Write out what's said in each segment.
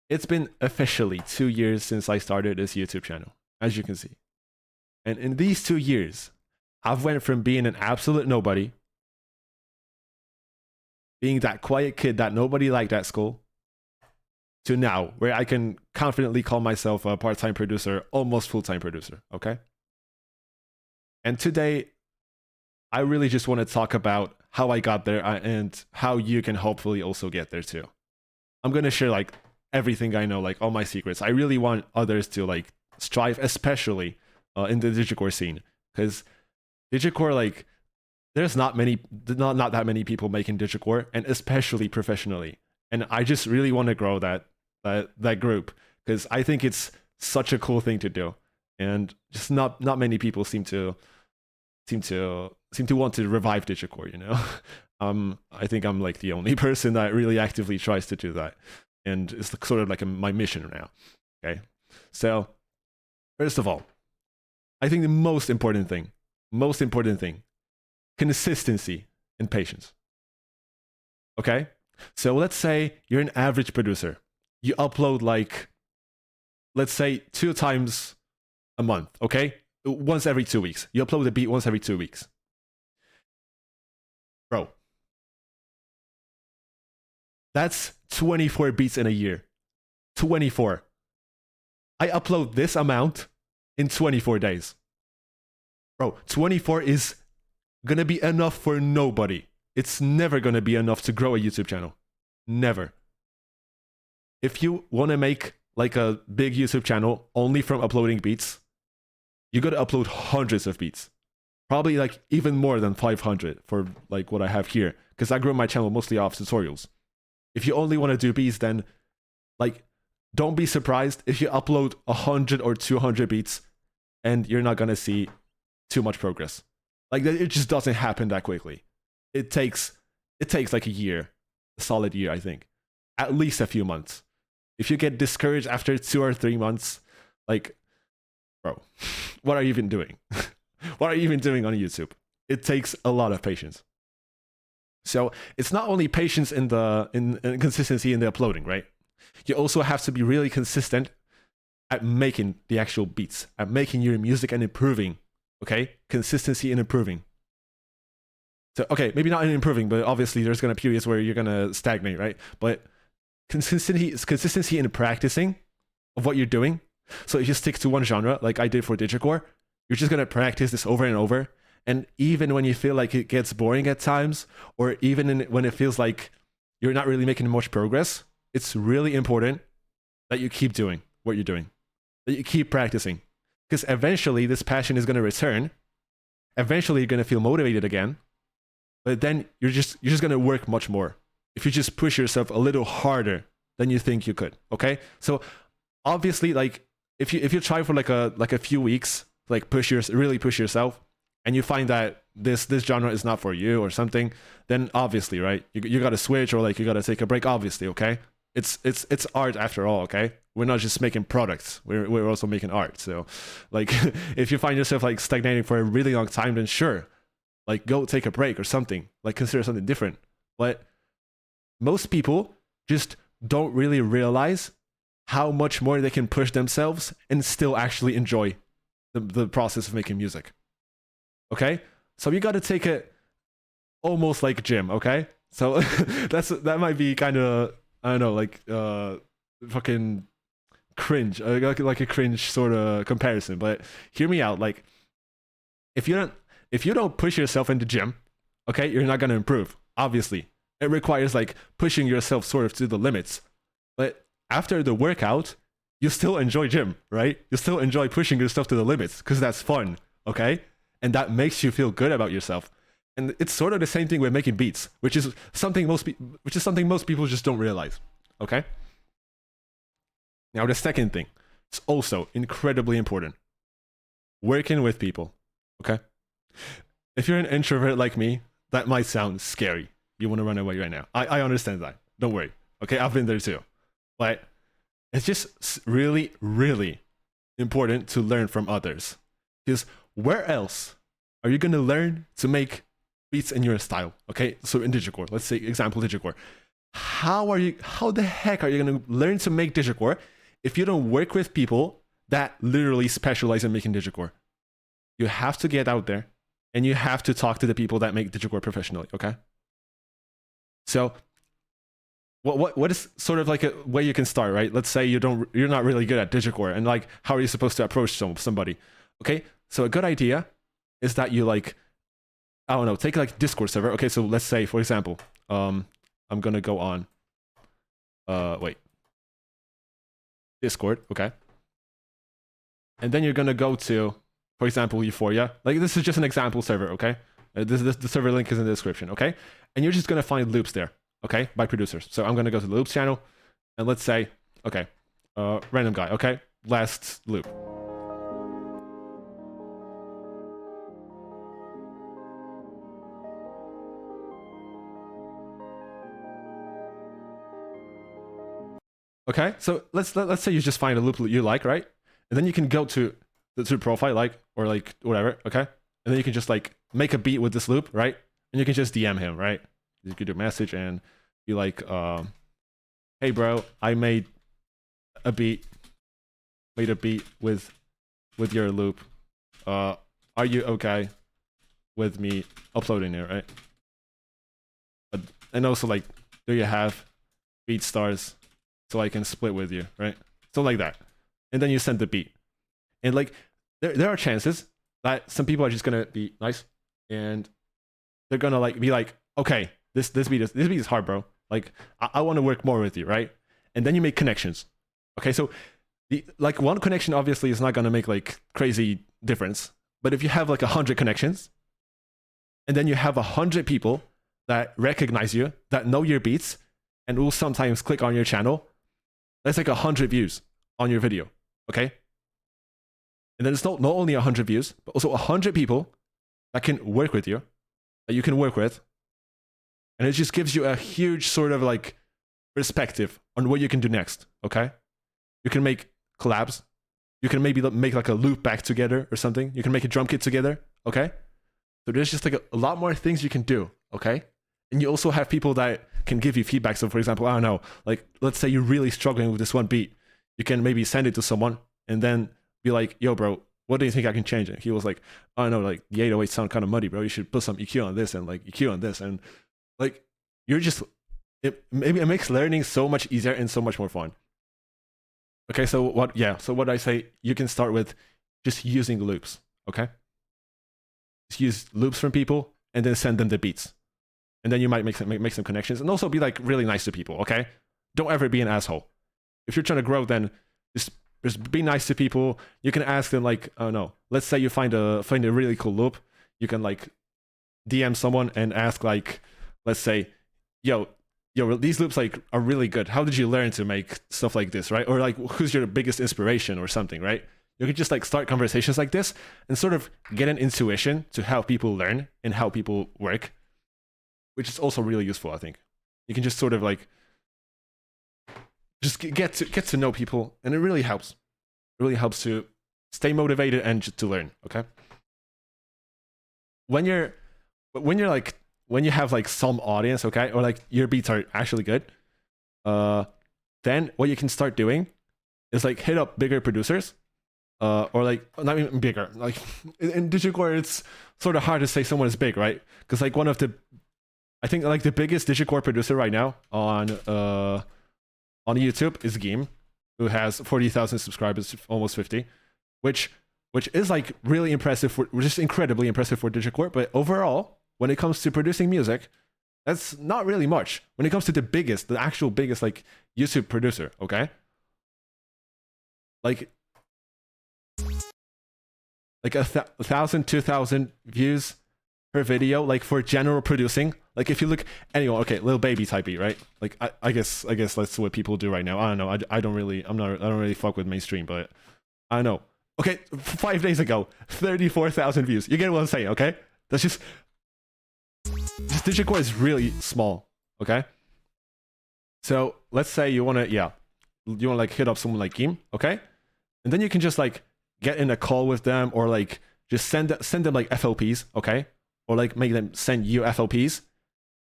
It's been officially 2 years since I started this YouTube channel, as you can see. And in these 2 years, I've went from being an absolute nobody, being that quiet kid that nobody liked at school, to now where I can confidently call myself a part-time producer, almost full-time producer, okay? And today, I really just want to talk about how I got there and how you can hopefully also get there too. I'm going to share like everything I know, like all my secrets. I really want others to like strive, especially in the digicore scene, because digicore, like, there's not that many people making digicore, and especially professionally. And I just really want to grow that group, because I think it's such a cool thing to do, and just not many people seem to want to revive digicore, you know. I think I'm like the only person that really actively tries to do that, and it's sort of like my mission now. Okay, so first of all, I think the most important thing, consistency and patience. Okay, so let's say you're an average producer. You upload like, let's say 2 times a month. Okay, once every 2 weeks. You upload a beat once every 2 weeks. Bro, that's 24 beats in a year. 24. I upload this amount in 24 days. Bro, 24 is gonna be enough for nobody. It's never gonna be enough to grow a YouTube channel. Never. If you wanna make like a big YouTube channel only from uploading beats, you gotta upload hundreds of beats. Probably like even more than 500 for like what I have here, because I grew my channel mostly off tutorials. If you only want to do beats, then like don't be surprised if you upload 100 or 200 beats and you're not gonna see too much progress. Like, it just doesn't happen that quickly. It takes like a year, a solid year, I think, at least a few months. If you get discouraged after 2 or 3 months, like, bro, what are you even doing? What are you even doing on YouTube? It takes a lot of patience. So it's not only patience in consistency in the uploading, right? You also have to be really consistent at making the actual beats, at making your music and improving. Okay, consistency in improving. So okay, maybe not in improving, but obviously there's gonna be periods where you're gonna stagnate, right? But consistency in practicing of what you're doing. So if you stick to one genre, like I did for digicore, you're just gonna practice this over and over. And even when you feel like it gets boring at times, or even when it feels like you're not really making much progress, it's really important that you keep doing what you're doing, that you keep practicing. Because eventually this passion is going to return. Eventually you're going to feel motivated again. But then you're just going to work much more if you just push yourself a little harder than you think you could. Okay, so obviously, like, if you try for like a few weeks, like really push yourself, and you find that this genre is not for you or something, then obviously, right, you got to switch, or like you got to take a break. Obviously, okay, it's art after all. Okay, we're not just making products, we're also making art. So like, if you find yourself like stagnating for a really long time, then sure, like, go take a break or something, like consider something different. But most people just don't really realize how much more they can push themselves and still actually enjoy the process of making music. Okay, so you got to take it almost like gym. Okay, so that might be kind of, I don't know, like fucking cringe, like a cringe sort of comparison, but hear me out. Like, if you don't push yourself in the gym, okay, you're not going to improve. Obviously, it requires like pushing yourself sort of to the limits. But after the workout, you still enjoy gym, right? You still enjoy pushing yourself to the limits because that's fun, okay? And that makes you feel good about yourself. And it's sort of the same thing with making beats, which is something most people just don't realize, okay? Now, the second thing is also incredibly important. Working with people, okay? If you're an introvert like me, that might sound scary. You want to run away right now. I understand that. Don't worry, okay? I've been there too. But it's just really, really important to learn from others. Because where else are you going to learn to make beats in your style? Okay, so in digicore, let's say example digicore. how the heck are you going to learn to make digicore if you don't work with people that literally specialize in making digicore? You have to get out there and you have to talk to the people that make digicore professionally, okay? So what is sort of like a way you can start, right? Let's say you're not really good at digicore, and like, how are you supposed to approach somebody? Okay, so a good idea is that you like, I don't know, take like Discord server. Okay, so let's say, for example, I'm gonna go on Discord, okay? And then you're gonna go to, for example, Euphoria. Like, this is just an example server, okay? The server link is in the description, okay? And you're just gonna find loops there, okay, by producers. So I'm gonna go to the loops channel, and let's say, okay, random guy, okay, last loop. Okay, so let's say you just find a loop you like, right? And then you can go to the profile, like, or like whatever, okay? And then you can just like make a beat with this loop, right? And you can just DM him, right? You could do a message and be like, hey bro, I made a beat with your loop. Are you okay with me uploading it, right? And also, like, do you have beat stars so I can split with you, right? So like that. And then you send the beat. And like, there are chances that some people are just gonna be nice and they're gonna like be like, okay, this beat is hard, bro. Like, I want to work more with you, right? And then you make connections. Okay, so like one connection obviously is not gonna make like crazy difference. But if you have like 100 connections, and then you have 100 people that recognize you, that know your beats, and will sometimes click on your channel, that's like 100 views on your video, okay? And then it's not only 100 views, but also 100 people that can work with you, that you can work with. And it just gives you a huge sort of like perspective on what you can do next, okay? You can make collabs. You can maybe make like a loop back together or something. You can make a drum kit together, okay? So there's just like a lot more things you can do, okay? And you also have people that can give you feedback. So for example, I don't know, like let's say you're really struggling with this one beat. You can maybe send it to someone and then be like, yo bro, what do you think I can change it? He was like, I don't know, like the 808 sound kind of muddy, bro. You should put some EQ on this and like EQ on this. And like, you're just, it makes learning so much easier and so much more fun. Okay, so what I say, you can start with just using loops, okay? Just use loops from people and then send them the beats. And then you might make some connections, and also be like really nice to people, okay? Don't ever be an asshole. If you're trying to grow, then just be nice to people. You can ask them like, oh no, let's say you find a really cool loop. You can like DM someone and ask like, let's say, yo, these loops like are really good. How did you learn to make stuff like this, right? Or like, who's your biggest inspiration or something, right? You could just like start conversations like this and sort of get an intuition to how people learn and how people work, which is also really useful, I think. You can just sort of like just get to know people, and it really helps. It really helps to stay motivated and just to learn, okay? When you have like some audience, okay, or like your beats are actually good, then what you can start doing is like hit up bigger producers, or like not even bigger. Like in digicore, it's sort of hard to say someone is big, right? Because like I think like the biggest digicore producer right now on YouTube is Game, who has 40,000 subscribers, almost 50, which is like really impressive, just incredibly impressive for digicore. But overall, when it comes to producing music, that's not really much. When it comes to the actual biggest like YouTube producer, okay? Like 1,000, 2,000 views per video, like for general producing. Like if you look, anyway, okay, Lil Baby type beat, right? Like I guess that's what people do right now. I don't know. I don't really fuck with mainstream, but I don't know. Okay, 5 days ago, 34,000 views. You get what I'm saying, okay? That's just digicore is really small, okay? So let's say you wanna like hit up someone like Game, okay? And then you can just like get in a call with them, or like just send them like FLPs, okay? Or like make them send you FLPs,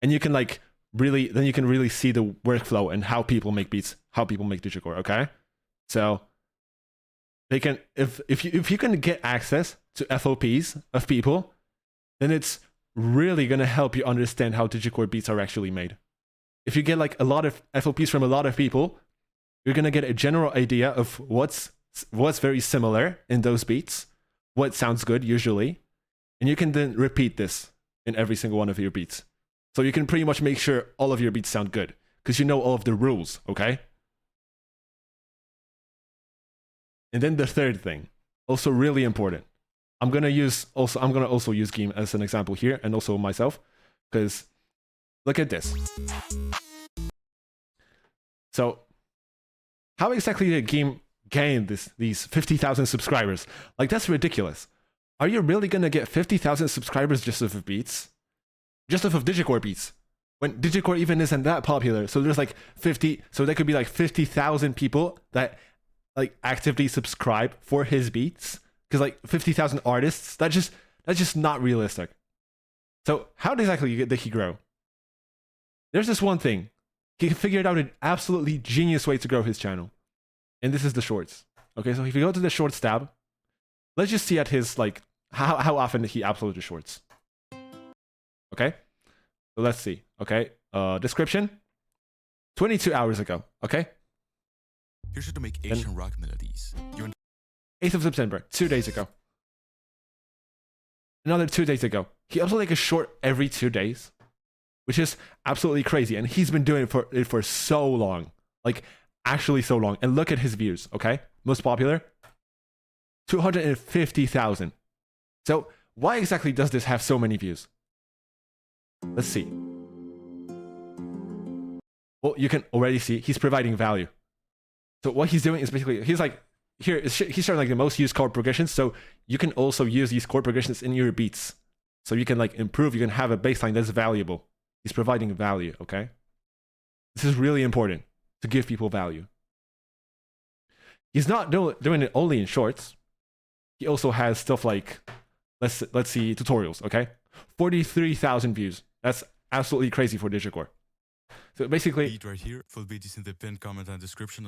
and you can like then you can really see the workflow and how people make beats, how people make digicore. Okay, so they can if you can get access to FOPs of people, then it's really gonna help you understand how digicore beats are actually made. If you get like a lot of FOPs from a lot of people, you're gonna get a general idea of what's very similar in those beats, what sounds good usually, and you can then repeat this in every single one of your beats. So you can pretty much make sure all of your beats sound good because you know all of the rules, okay? And then the third thing, also really important. I'm gonna also use Game as an example here, and also myself, because look at this. So how exactly did Game gain these 50,000 subscribers? Like, that's ridiculous. Are you really gonna get 50,000 subscribers just off of beats? Just off of digicore beats? When digicore even isn't that popular. So there's like 50, so there could be like 50,000 people that like actively subscribe for his beats. Because like 50,000 artists, that's just not realistic. So how exactly did he grow? There's this one thing. He figured out an absolutely genius way to grow his channel. And this is the shorts. Okay, so if you go to the shorts tab, let's just see at his like how often he uploads the shorts. Okay, so let's see. Okay, description, 22 hours ago. Okay, here's how to make Asian rock melodies. 8th of September, 2 days ago. Another 2 days ago. He uploads like a short every 2 days, which is absolutely crazy. And he's been doing it for so long, like actually so long. And look at his views. Okay, most popular, 250,000. So why exactly does this have so many views? Let's see. Well, you can already see he's providing value. So what he's doing is basically, he's like, he's showing like the most used chord progressions. So you can also use these chord progressions in your beats. So you can like improve, you can have a baseline that's valuable. He's providing value, okay? This is really important to give people value. He's not doing it only in shorts. He also has stuff like, let's see, tutorials, okay? 43,000 views. That's absolutely crazy for digicore. So basically, beat right here. Full beat is in the pinned comment and description.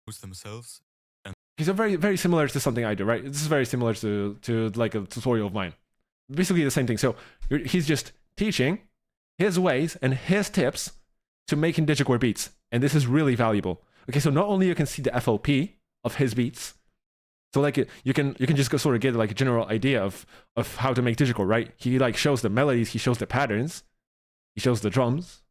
Post themselves. And he's a very similar to something I do, right? This is very similar to like a tutorial of mine. Basically the same thing. So he's just teaching his ways and his tips to making digicore beats, and this is really valuable. Okay, so not only you can see the FLP of his beats, so like you can just go sort of get like a general idea of how to make digicore, right? He like shows the melodies, he shows the patterns, he shows the drums.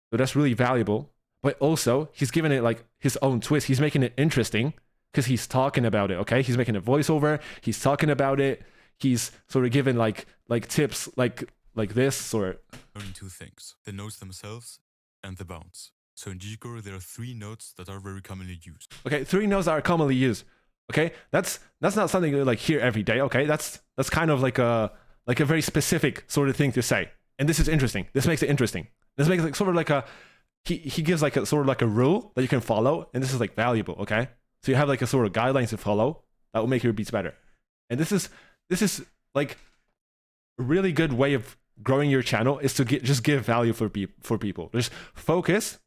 So that's really valuable. But also he's giving it like his own twist. He's making it interesting because he's talking about it. Okay, he's making a voiceover. He's talking about it. He's sort of giving like tips like this or learning two things: the notes themselves and the bounce. So in digicore there are 3 notes that are very commonly used. Okay, 3 notes that are commonly used. Okay, that's not something you like hear every day. Okay, that's kind of like a very specific sort of thing to say. And this is interesting. This makes it interesting. This makes it sort of like a he gives like a sort of like a rule that you can follow, and this is like valuable. Okay, so you have like a sort of guidelines to follow that will make your beats better. And this is like a really good way of growing your channel is to just give value for people. Just focus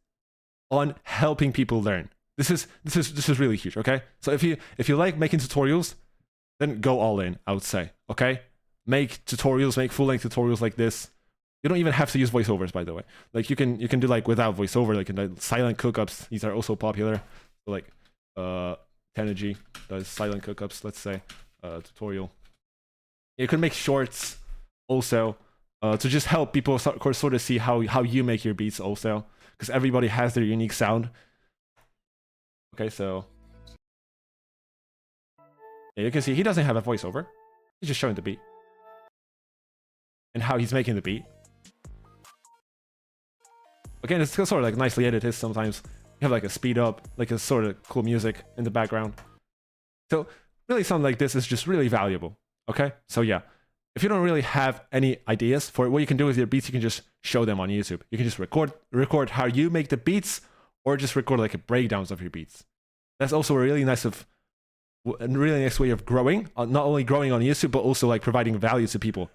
on helping people learn. This is really huge. Okay, so if you like making tutorials, then go all in. I would say. Okay, make tutorials, make full-length tutorials like this. You don't even have to use voiceovers, by the way. Like you can do like without voiceover, like in silent cookups. These are also popular. So like Tenergy does silent cookups. Let's say tutorial. You can make shorts also to just help people sort of see how you make your beats also, because everybody has their unique sound. Okay, so yeah, you can see he doesn't have a voiceover. He's just showing the beat and how he's making the beat. Again, it's sort of like nicely edited. Sometimes you have like a speed up, like a sort of cool music in the background. So really something like this is just really valuable. Okay, so yeah, if you don't really have any ideas for it, what you can do with your beats, you can just show them on YouTube. You can just record how you make the beats, or just record like breakdowns of your beats. That's also a really nice way of growing, not only growing on YouTube, but also like providing value to people,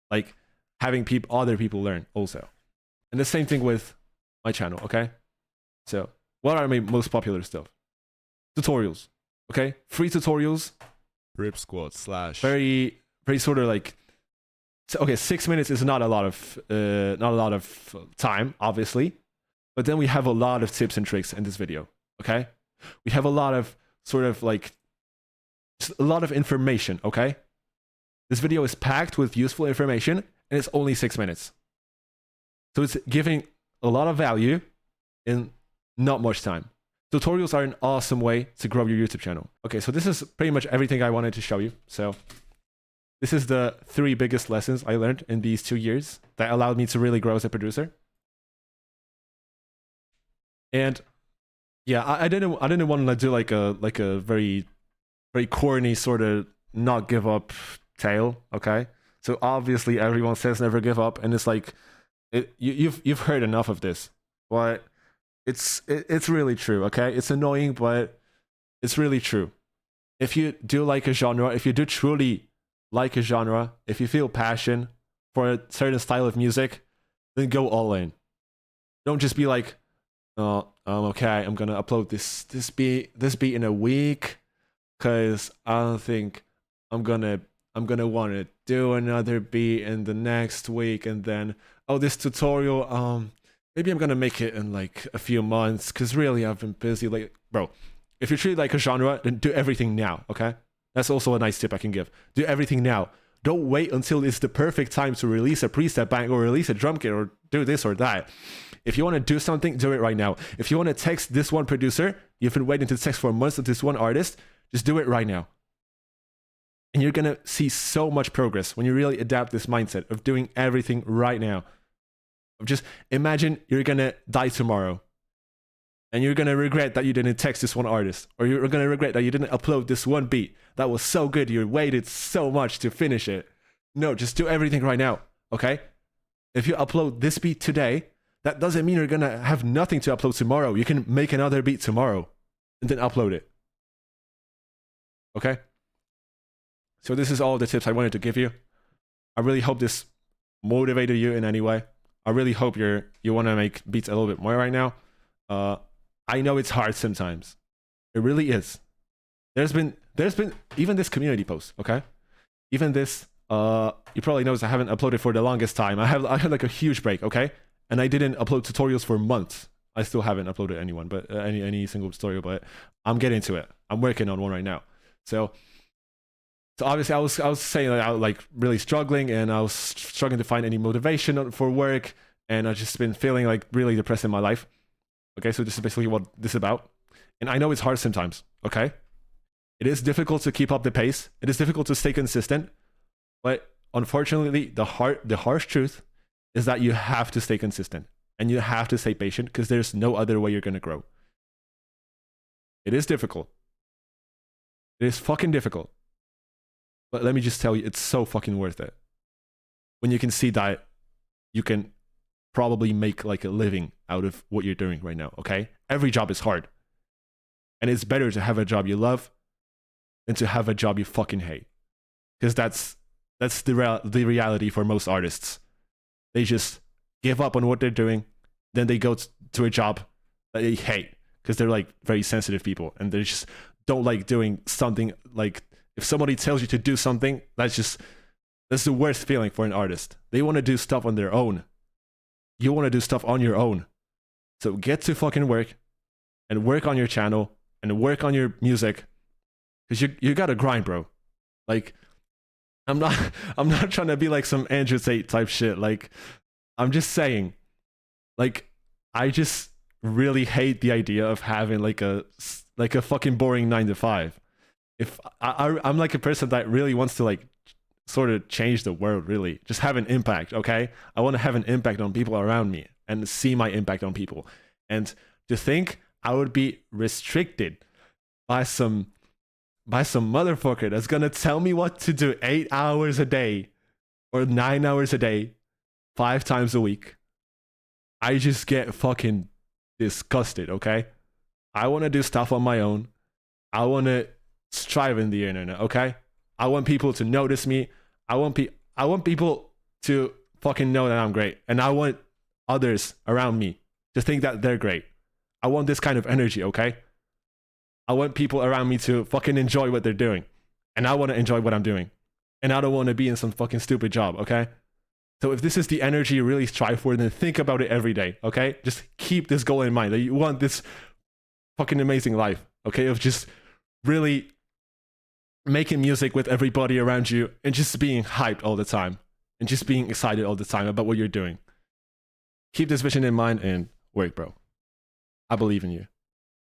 like having other people learn also. And the same thing with my channel, okay? So, what are my most popular stuff? Tutorials, okay? Free tutorials. Rip squat slash. Very sort of like, okay, 6 minutes is not a lot of time, obviously. But then we have a lot of tips and tricks in this video, okay? We have a lot of sort of like, a lot of information, okay? This video is packed with useful information, and it's only 6 minutes. So it's giving a lot of value in not much time. Tutorials are an awesome way to grow your YouTube channel. Okay, so this is pretty much everything I wanted to show you. So this is the 3 biggest lessons I learned in these 2 years that allowed me to really grow as a producer. And yeah, I didn't want to do like a very corny sort of not give up tale, okay? So obviously everyone says never give up, and it's like you've heard enough of this, but it's really true, okay? It's annoying, but it's really true. If you do like a genre, if you do truly like a genre, if you feel passion for a certain style of music, then go all in. Don't just be like, oh, okay, I'm gonna upload this beat in a week, cause I don't think I'm gonna want to do another beat in the next week, and then oh, this tutorial, maybe I'm gonna make it in like a few months, cause really I've been busy. Like, bro, if you treat like a genre, then do everything now, okay? That's also a nice tip I can give. Do everything now. Don't wait until it's the perfect time to release a preset bang or release a drum kit or do this or that. If you want to do something, do it right now. If you want to text this one producer, you've been waiting to text for months with this one artist, just do it right now. And you're going to see so much progress when you really adapt this mindset of doing everything right now. Just imagine you're going to die tomorrow. And you're going to regret that you didn't text this one artist. Or you're going to regret that you didn't upload this one beat. That was so good. You waited so much to finish it. No, just do everything right now. Okay? If you upload this beat today, that doesn't mean you're going to have nothing to upload tomorrow. You can make another beat tomorrow and then upload it. Okay? So this is all the tips I wanted to give you. I really hope this motivated you in any way. I really hope you want to make beats a little bit more right now. I know it's hard sometimes. It really is. There's been even this community post, okay? Even this, you probably noticed I haven't uploaded for the longest time. I had like a huge break, okay? And I didn't upload tutorials for months. I still haven't uploaded anyone, but any single tutorial, but I'm getting to it. I'm working on one right now. So obviously I was saying that I was like really struggling, and I was struggling to find any motivation for work, and I've just been feeling like really depressed in my life. Okay, so this is basically what this is about. And I know it's hard sometimes, okay? It is difficult to keep up the pace. It is difficult to stay consistent. But unfortunately, the harsh truth is that you have to stay consistent. And you have to stay patient, because there's no other way you're going to grow. It is difficult. It is fucking difficult. But let me just tell you, it's so fucking worth it. When you can see that you can probably make like a living out of what you're doing right now, okay? Every job is hard. And it's better to have a job you love than to have a job you fucking hate. Because that's the reality for most artists. They just give up on what they're doing, then they go to a job that they hate, because they're like very sensitive people, and they just don't like doing something. Like, if somebody tells you to do something, that's the worst feeling for an artist. They want to do stuff on their own. You want to do stuff on your own. So get to fucking work, and work on your channel, and work on your music, because you gotta grind, bro. Like, I'm not trying to be like some Andrew Tate type shit. Like, I'm just saying, like, I just really hate the idea of having like a fucking boring 9 to 5. If I'm like a person that really wants to like sort of change the world, really just have an impact, okay? I want to have an impact on people around me and see my impact on people. And to think I would be restricted by some motherfucker that's gonna tell me what to do 8 hours a day or 9 hours a day, 5 times a week, I just get fucking disgusted, okay? I want to do stuff on my own. I want to strive in the internet, okay? I want people to notice me. I want people to fucking know that I'm great. And I want others around me to think that they're great. I want this kind of energy, okay? I want people around me to fucking enjoy what they're doing. And I want to enjoy what I'm doing. And I don't want to be in some fucking stupid job, okay? So if this is the energy you really strive for, then think about it every day, okay? Just keep this goal in mind that you want this fucking amazing life, okay? Of just really making music with everybody around you and just being hyped all the time and just being excited all the time about what you're doing. Keep this vision in mind and work, bro. I believe in you.